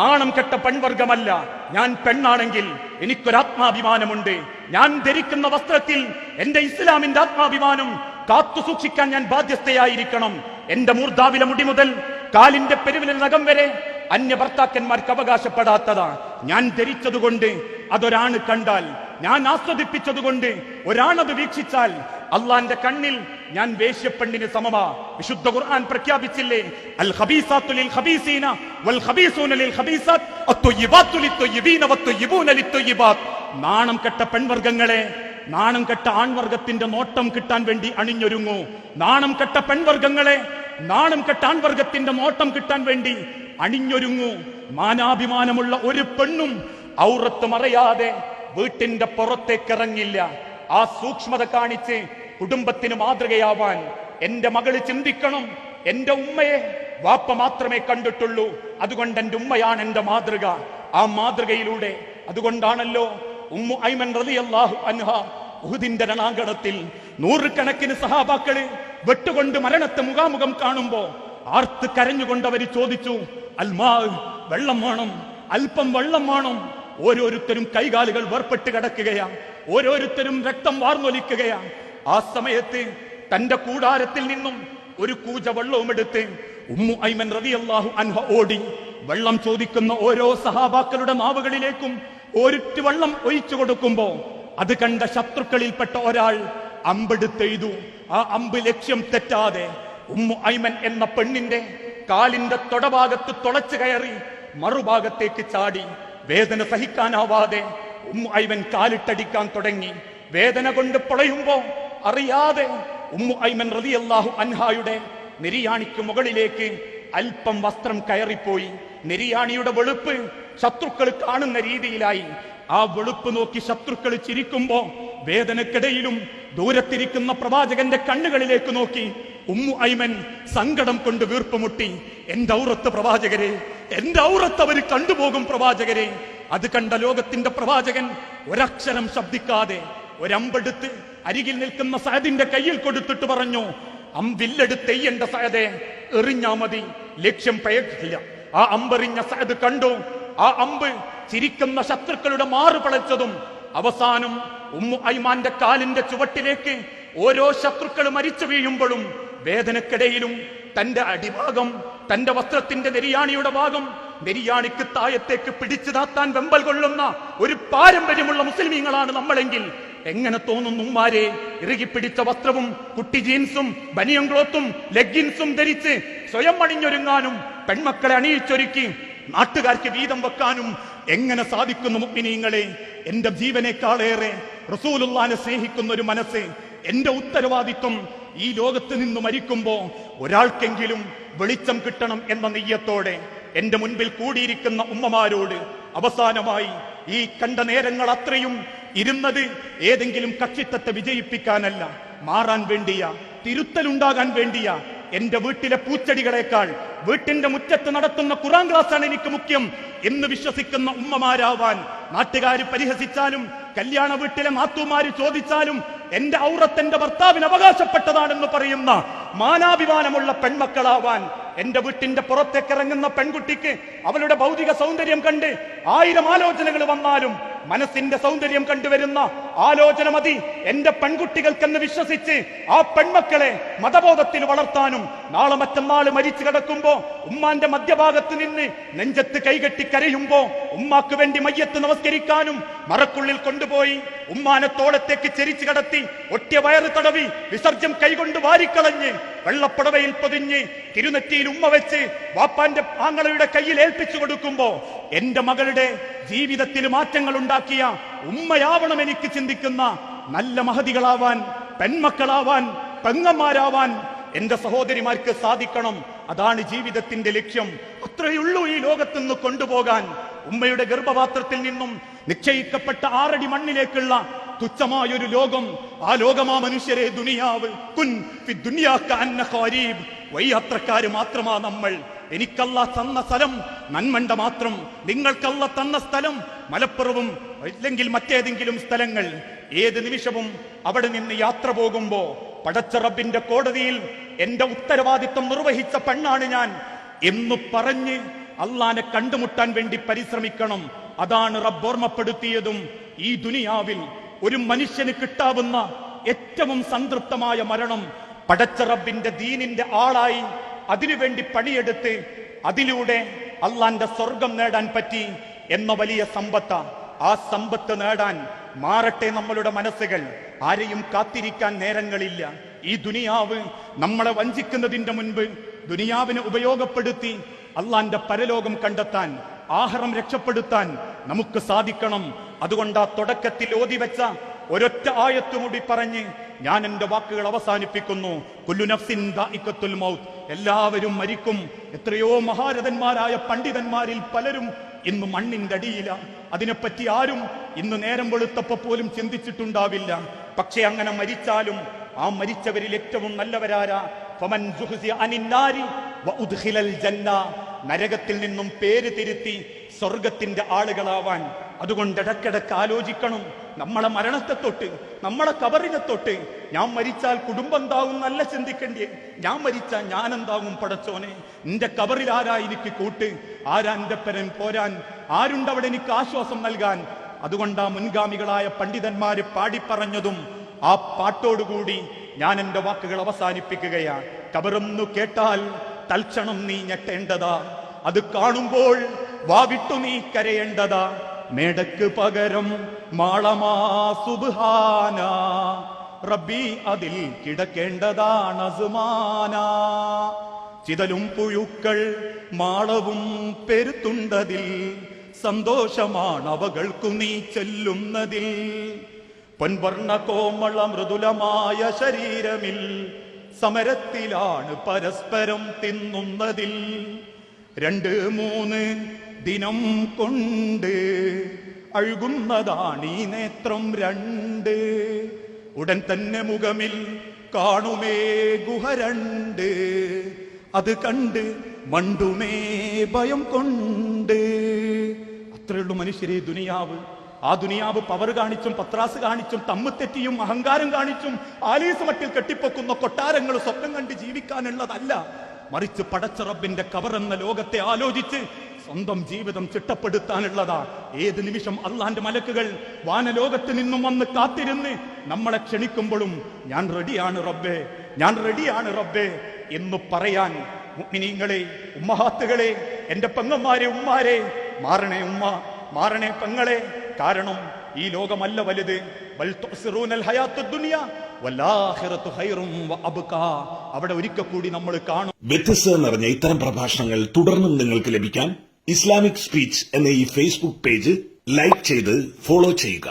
നാണം കെട്ട പെൺവർഗമല്ല ഞാൻ. പെണ്ണാണെങ്കിൽ എനിക്കൊരാത്മാഭിമാനമുണ്ട്. ഞാൻ ധരിക്കുന്ന വസ്ത്രത്തിൽ എന്റെ ഇസ്ലാമിന്റെ ആത്മാഭിമാനം കാത്തു സൂക്ഷിക്കാൻ ഞാൻ ബാധ്യസ്ഥയായിരിക്കണം. എന്റെ മൂർധാവിലെ മുടി മുതൽ കാലിന്റെ പെരുവിരൽ നഖം വരെ അന്യ ഭർത്താക്കന്മാർക്ക് അവകാശപ്പെടാത്തതാണ്. ഞാൻ ധരിച്ചതുകൊണ്ട് അതൊരാണ് കണ്ടാൽ, ഞാൻ ആസ്വദിപ്പിച്ചതുകൊണ്ട് ഒരാണത് വീക്ഷിച്ചാൽ അള്ളാന്റെ കണ്ണിൽ ഞാൻ വേശ്യപ്പെണ്ണിന് സമമാ. വിശുദ്ധ ഖുർആൻ പ്രഖ്യാപിച്ചില്ലേ, അൽ ഖബീസാത്തു ലിൽ ഖബീസീന വൽ ഖബീസൂന ലിൽ ഖബീസാത്ത് അത്വയ്യിബാത്തു ലിത്വയ്യിബീന വത്വയ്യിബൂന ലിത്വയ്യിബാത്ത്. നാണം കെട്ട പെൺവർഗങ്ങളെ, നാണം കെട്ട ആൺവർഗത്തിന്റെ നോട്ടം കിട്ടാൻ വേണ്ടി അണിഞ്ഞൊരുങ്ങൂ. നാണം കെട്ട പെൺവർഗങ്ങളെ, നാണം കെട്ട ആൺവർഗത്തിന്റെ നോട്ടം കിട്ടാൻ വേണ്ടി അണിഞ്ഞൊരുങ്ങൂ. മാനാഭിമാനമുള്ള ഒരു പെണ്ണും ഔറത്ത് മറയാതെ വീട്ടിന്റെ പുറത്തേക്കിറങ്ങില്ല. ആ സൂക്ഷ്മത കാണിച്ച് കുടുംബത്തിന് മാതൃകയാവാൻ എന്റെ മകള് ചിന്തിക്കണം. എന്റെ ഉമ്മയെ വാപ്പ മാത്രമേ കണ്ടിട്ടുള്ളൂ, അതുകൊണ്ട് എന്റെ ഉമ്മയാണ് എന്റെ മാതൃക. ആ മാതൃകയിലൂടെ, അതുകൊണ്ടാണല്ലോ ഉമ്മു ഐമൻ റളിയല്ലാഹു അൻഹ ഉഹുദിന്റെ രണാങ്കണത്തിൽ നൂറുകണക്കിന് സഹാബാക്കള് വെട്ടുകൊണ്ട് മരണത്തെ മുഖാമുഖം കാണുമ്പോ ആർത്ത് കരഞ്ഞുകൊണ്ടവര് ചോദിച്ചു, അൽമാ, വെള്ളം വേണം, അല്പം വെള്ളം വേണം. ഓരോരുത്തരും കൈകാലുകൾ വേർപ്പെട്ട് കിടക്കുകയാണ്, ഓരോരുത്തരും രക്തം വാർന്നൊലിക്കുകയാണ്. ആ സമയത്ത് തന്റെ കൂടാരത്തിൽ നിന്നും ഒരു കൂജ വെള്ളവും എടുത്ത് ഉമ്മു ഐമൻ റളിയല്ലാഹു അൻഹ ഓടി വെള്ളം ചോദിക്കുന്ന ഓരോ സഹാബാക്കളുടെ നാവുകളിലേക്കും ഒരിറ്റ് വെള്ളം ഒഴിച്ചു കൊടുക്കുമ്പോ അത് കണ്ട ശത്രുക്കളിൽപ്പെട്ട ഒരാൾ അമ്പെടുത്തെയ്തു. ആ അമ്പ് ലക്ഷ്യം തെറ്റാതെ ഉമ്മു ഐമൻ എന്ന പെണ്ണിന്റെ കാലിന്റെ തൊടഭാഗത്ത് തുളച്ചു കയറി മറുഭാഗത്തേക്ക് ചാടി. വേദന സഹിക്കാനാവാതെ ഉമ്മു ഐമൻ കാലിട്ടടിക്കാൻ തുടങ്ങി. വേദന കൊണ്ട് പൊളയുമ്പോ അറിയാതെ ഉമ്മു ഐമൻ റളിയല്ലാഹു അൻഹായുടെ നെരിയാണിക്ക് മുകളിലേക്ക് അല്പം വസ്ത്രം കയറിപ്പോയി. നെരിയാണിയുടെ വെളുപ്പ് ശത്രുക്കൾ കാണുന്ന രീതിയിലായി. ആ വെളുപ്പ് നോക്കി ശത്രുക്കൾ ചിരിക്കുമ്പോ വേദനക്കിടയിലും ദൂരത്തിരിക്കുന്ന പ്രവാചകന്റെ കണ്ണുകളിലേക്ക് നോക്കി ഉമ്മു ഐമൻ സങ്കടം കൊണ്ട് വീർപ്പുമുട്ടി. എന്റെ ഔറത്ത് പ്രവാചകരെ, എന്റെ ഔറത്ത് അവര് കണ്ടുപോകും പ്രവാചകരെ. അത് കണ്ട ലോകത്തിന്റെ പ്രവാചകൻ ഒരക്ഷരം ശബ്ദിക്കാതെ ഒരമ്പെടുത്ത് അരികിൽ നിൽക്കുന്ന സഅദിന്റെ കയ്യിൽ കൊടുത്തിട്ട് പറഞ്ഞു, അമ്പില്ലെടുത്ത് എയ്യണ്ട സഅദേ, എറിഞ്ഞാ മതി, ലക്ഷ്യം പയക്കില്ല. ആ അമ്പെറിഞ്ഞ സഅദ് കണ്ടു. ആ അമ്പ് ചിരിക്കുന്ന ശത്രുക്കളുടെ മാറു പളച്ചതും അവസാനം ഉമ്മു ഐമാന്റെ കാലിന്റെ ചുവട്ടിലേക്ക് ഓരോ ശത്രുക്കൾ മരിച്ചു വീഴുമ്പോഴും വേദനക്കിടയിലും തന്റെ അടിഭാഗം, തന്റെ വസ്ത്രത്തിന്റെ നെരിയാണിയുടെ ഭാഗം നെരിയാണിക്ക് താഴത്തേക്ക് പിടിച്ചു താത്താൻ വെമ്പൽ കൊള്ളുന്ന ഒരു പാരമ്പര്യമുള്ള മുസ്ലിമീങ്ങളാണ് നമ്മളെങ്കിൽ എങ്ങനെ തോന്നുന്നു ഉമ്മാരെ? ഇറുകിപ്പിടിച്ച വസ്ത്രവും കുട്ടി ജീൻസും ബനിയൻ ക്ലോത്തും ലെഗിൻസും ധരിച്ച് സ്വയം അണിഞ്ഞൊരുങ്ങാനും പെൺമക്കളെ അണിയിച്ചൊരുക്കി നാട്ടുകാർക്ക് വീതം വെക്കാനും എങ്ങനെ സാധിക്കുന്നു മുഅ്മിനീങ്ങളെ? എന്റെ ജീവനേക്കാളേറെ റസൂലുള്ളാഹിനെ സ്നേഹിക്കുന്ന ഒരു മനസ്സ്, എന്റെ ഉത്തരവാദിത്വം ഈ ലോകത്ത് നിന്ന് മരിക്കുമ്പോ ഒരാൾക്കെങ്കിലും വെളിച്ചം കിട്ടണം എന്ന നെയ്യത്തോടെ എന്റെ മുൻപിൽ കൂടിയിരിക്കുന്ന ഉമ്മമാരോട് അവസാനമായി ഈ കണ്ട നേരങ്ങൾ അത്രയും ഇരുന്നത് ഏതെങ്കിലും കക്ഷിത്തത്തെ വിജയിപ്പിക്കാനല്ല, മാറാൻ വേണ്ടിയാ, തിരുത്തലുണ്ടാകാൻ വേണ്ടിയാ. എന്റെ വീട്ടിലെ പൂച്ചെടികളെക്കാൾ വീട്ടിന്റെ മുറ്റത്ത് നടത്തുന്ന ഖുർആൻ ക്ലാസ്സാണ് എനിക്ക് മുഖ്യം എന്ന് വിശ്വസിക്കുന്ന ഉമ്മമാരാവാൻ, നാട്ടുകാര് പരിഹസിച്ചാലും കല്യാണ വീട്ടിലെ നാത്തുമാര് ചോദിച്ചാലും എന്റെ ഔറത്ത് എന്റെ ഭർത്താവിന് അവകാശപ്പെട്ടതാണെന്ന് പറയുന്ന മാനാഭിമാനമുള്ള പെൺമക്കളാവാൻ, എന്റെ വീട്ടിന്റെ പുറത്തേക്കിറങ്ങുന്ന പെൺകുട്ടിക്ക് അവളുടെ ഭൗതിക സൗന്ദര്യം കണ്ട് 1000 ആലോചനകൾ വന്നാലും മനസ്സിന്റെ സൗന്ദര്യം കണ്ടുവരുന്ന ആലോചന മതി എന്റെ പെൺകുട്ടികൾക്കെന്ന് വിശ്വസിച്ച് ആ പെൺമക്കളെ മതബോധത്തിൽ വളർത്താനും നാളെ മറ്റന്നാൾ മരിച്ചു കിടക്കുമ്പോ ഉമ്മാന്റെ മധ്യഭാഗത്ത് നിന്ന് നെഞ്ചത്ത് കൈകെട്ടി കരയുമ്പോ ഉമ്മാക്ക് വേണ്ടി മയ്യത്ത് നമസ്കരിക്കാനും മറക്കുള്ളിൽ കൊണ്ടുപോയി ഉമ്മാനെ തോളത്തേക്ക് ചെരിച്ചു കടത്തി ഒറ്റ വയറ് തടവി വിസർജ്യം കൈകൊണ്ട് വാരിക്കളഞ്ഞ് വെള്ളപ്പടവയിൽ പൊതിഞ്ഞ് തിരുനെറ്റിയിൽ ഉമ്മ വെച്ച് വാപ്പാന്റെ ആങ്ങളയുടെ കയ്യിൽ ഏൽപ്പിച്ചു കൊടുക്കുമ്പോ എന്റെ മകളുടെ ജീവിതത്തിൽ മാറ്റങ്ങൾ ഉണ്ടാക്കിയ ഉമ്മയാവണം എനിക്ക് ചിന്തിക്കുന്ന നല്ല മഹതികളാവാൻ, പെൺമക്കളാവാൻ, പെങ്ങന്മാരാവാൻ എന്റെ സഹോദരിമാർക്ക് സാധിക്കണം. അതാണ് ജീവിതത്തിന്റെ ലക്ഷ്യം. അത്രയുള്ളൂ ഈ ലോകത്തുനിന്ന് കൊണ്ടുപോകാൻ. ഉമ്മയുടെ ഗർഭപാത്രത്തിൽ നിന്നും നിശ്ചയിക്കപ്പെട്ട 6 അടി മണ്ണിലേക്കുള്ള തുച്ഛമായൊരു ലോകം. ആ ലോകമാ മനുഷ്യരെ ദുനിയാവ്. കുൻ ഫി ദുനിയാ കഅന്ന ഖരീബ്. വയ്യാത്രക്കാര് മാത്രമാ നമ്മൾ. എനിക്കല്ല തന്ന സ്ഥലം നന്മണ്ട മാത്രം, നിങ്ങൾക്കല്ല തന്ന സ്ഥലം മലപ്പുറവും അല്ലെങ്കിൽ മറ്റേതെങ്കിലും സ്ഥലങ്ങൾ. ഏത് നിമിഷവും അവിടെ നിന്ന് യാത്ര പോകുമ്പോ പടച്ച റബ്ബിന്റെ കോടതിയിൽ എന്റെ ഉത്തരവാദിത്വം നിർവഹിച്ച പെണ്ണാണ് ഞാൻ എന്ന് പറഞ്ഞ് അള്ളാനെ കണ്ടുമുട്ടാൻ വേണ്ടി പരിശ്രമിക്കണം. അതാണ് റബ്ബ് ഓർമ്മപ്പെടുത്തിയതും. ഈ ദുനിയാവിൽ ഒരു മനുഷ്യന് കിട്ടാവുന്ന ഏറ്റവും സംതൃപ്തമായ മരണം പടച്ച റബ്ബിന്റെ ദീനിന്റെ ആളായി അതിനുവേണ്ടി പണിയെടുത്ത് അതിലൂടെ അള്ളാന്റെ സ്വർഗം നേടാൻ പറ്റി എന്ന വലിയ സമ്പത്ത. ആ സമ്പത്ത് നേടാൻ മാറട്ടെ നമ്മളുടെ മനസ്സുകൾ. ആരെയും കാത്തിരിക്കാൻ നേരങ്ങളില്ല. ഈ ദുനിയാവ് നമ്മളെ വഞ്ചിക്കുന്നതിന്റെ മുൻപ് ദുനിയാവിനെ ഉപയോഗപ്പെടുത്തി അള്ളാന്റെ പരലോകം കണ്ടെത്താൻ, ആഹാരം രക്ഷപ്പെടുത്താൻ നമുക്ക് സാധിക്കണം. അതുകൊണ്ട് ആ തുടക്കത്തിൽ ഓതിവെച്ച ഒരൊറ്റ ആയത്തുകൂടി പറഞ്ഞ് ഞാൻ എന്റെ വാക്കുകൾ അവസാനിപ്പിക്കുന്നു. കുല്ലു നഫ്സിൻ ദാഇഖത്തുൽ മൗത്ത്, എല്ലാവരും മരിക്കും. എത്രയോ മഹാരഥന്മാരായ പണ്ഡിതന്മാരിൽ പലരും ഇന്ന് മണ്ണിന്റെ അടിയിലാണ്. അതിനെപ്പറ്റി ആരും ഇന്ന് നേരം വെളുത്തപ്പോ പോലും ചിന്തിച്ചിട്ടുണ്ടാവില്ല. പക്ഷെ അങ്ങനെ മരിച്ചാലും ആ മരിച്ചവരിൽ ഏറ്റവും നല്ലവരാരാ? ഫമൻ സുഹ്സിയ അനിൻ നാരി വഉദ്ഖിലൽ ജന്ന, നരകത്തിൽ നിന്നും പേര് തിരുത്തി സ്വർഗത്തിന്റെ ആളുകളാവാൻ. അതുകൊണ്ട് ഇടയ്ക്കിടയ്ക്ക് ആലോചിക്കണം. നമ്മളെ മരണത്തെ തൊട്ട്, നമ്മളെ കബറിനെ തൊട്ട്, ഞാൻ മരിച്ചാൽ കുടുംബം എന്താവും നല്ല ചിന്തിക്കണ്ടേ? ഞാൻ മരിച്ചാൽ ഞാൻ എന്താവും പടച്ചോനെ? നിന്റെ കബറിൽ ആരാ എനിക്ക് കൂട്ട്? ആരാ എന്റെ പരൻ പോരാൻ? ആരുണ്ടവിടെ എനിക്ക് ആശ്വാസം നൽകാൻ? അതുകൊണ്ട് ആ മുൻഗാമികളായ പണ്ഡിതന്മാര് പാടിപ്പറഞ്ഞതും ആ പാട്ടോടുകൂടി ഞാൻ എന്റെ വാക്കുകൾ അവസാനിപ്പിക്കുകയാണ്. കബറൊന്നു കേട്ടാൽ തൽക്ഷണം നീ ഞെട്ടേണ്ടതാ, അത് കാണുമ്പോൾ വാവിട്ടു നീ കരയേണ്ടതാ. മേടക്ക് പകരം മാളമാ സുബ്ഹാന, റബ്ബി അതിൽ കിടക്കേണ്ടതാണ് അസ്മാന. ചിതലും പുഴുക്കൾ മാളവും പെരുത്തുണ്ടതിൽ, സന്തോഷമാണ് അവകൾക്കു നീ ചെല്ലുന്നതിൽ. പൊൻവർണ്ണ കോമള മൃദുലമായ ശരീരമിൽ സമരത്തിലാണ് പരസ്പരം തിന്നുന്നതിൽ. 2-3 ദിനം കൊണ്ട് അഴുകുന്നതാണ് ഈ നേത്രം 2. ഉടൻ തന്നെ മുഖമിൽ കാണുമേ ഗുഹ 2. അത് കണ്ട് മണ്ടുമേ ഭയം കൊണ്ട്. അത്രയുള്ളൂ മനുഷ്യരെ ദുനിയാവ്. ആ ദുനിയാവ് പവർ കാണിച്ചും പത്രാസ് കാണിച്ചും തമ്മ് തെറ്റിയും അഹങ്കാരം കാണിച്ചും ആലീസ് മട്ടിൽ കെട്ടിപ്പൊക്കുന്ന കൊട്ടാരങ്ങൾ സ്വപ്നം കണ്ട് ജീവിക്കാനുള്ളതല്ല. മറിച്ച് പടച്ച റബ്ബിന്റെ കബർ എന്ന ലോകത്തെ ആലോചിച്ച് സ്വന്തം ജീവിതം ചിട്ടപ്പെടുത്താനുള്ളതാ. ഏത് നിമിഷം അള്ളാന്റെ മലക്കുകൾ വാനലോകത്ത് നിന്നും വന്ന് കാത്തിരുന്ന് നമ്മളെ ക്ഷണിക്കുമ്പോഴും ഞാൻ റെഡിയാണ് റബ്ബേ, ഞാൻ റെഡിയാണ് റബ്ബേ എന്ന് പറയാൻ മുഅ്മിനീങ്ങളെ, ഉമ്മഹാത്തുകളെ, എന്റെ പെങ്ങന്മാരെ, ഉമ്മാരെ, മാറണേ ഉമ്മ, മാറണേ പെങ്ങളെ. കാരണം ഈ ലോകമല്ല വലുത്. ബൽ തുഅ്സിറൂനൽ ഹയാത്തുദ് ദുനിയ വൽആഖിറതു ഖൈറും വഅബ്കാ. അവിടെ ഒരിക്കൽ കൂടി നമ്മൾ കാണും. വ്യത്യസ്തത നിറഞ്ഞ ഇത്തരം പ്രഭാഷണങ്ങൾ തുടർന്നും നിങ്ങൾക്ക് ലഭിക്കാൻ ഇസ്ലാമിക് സ്പീച്ച് എന്ന ഈ ഫേസ്ബുക്ക് പേജ് ലൈക്ക് ചെയ്ത് ഫോളോ ചെയ്യുക.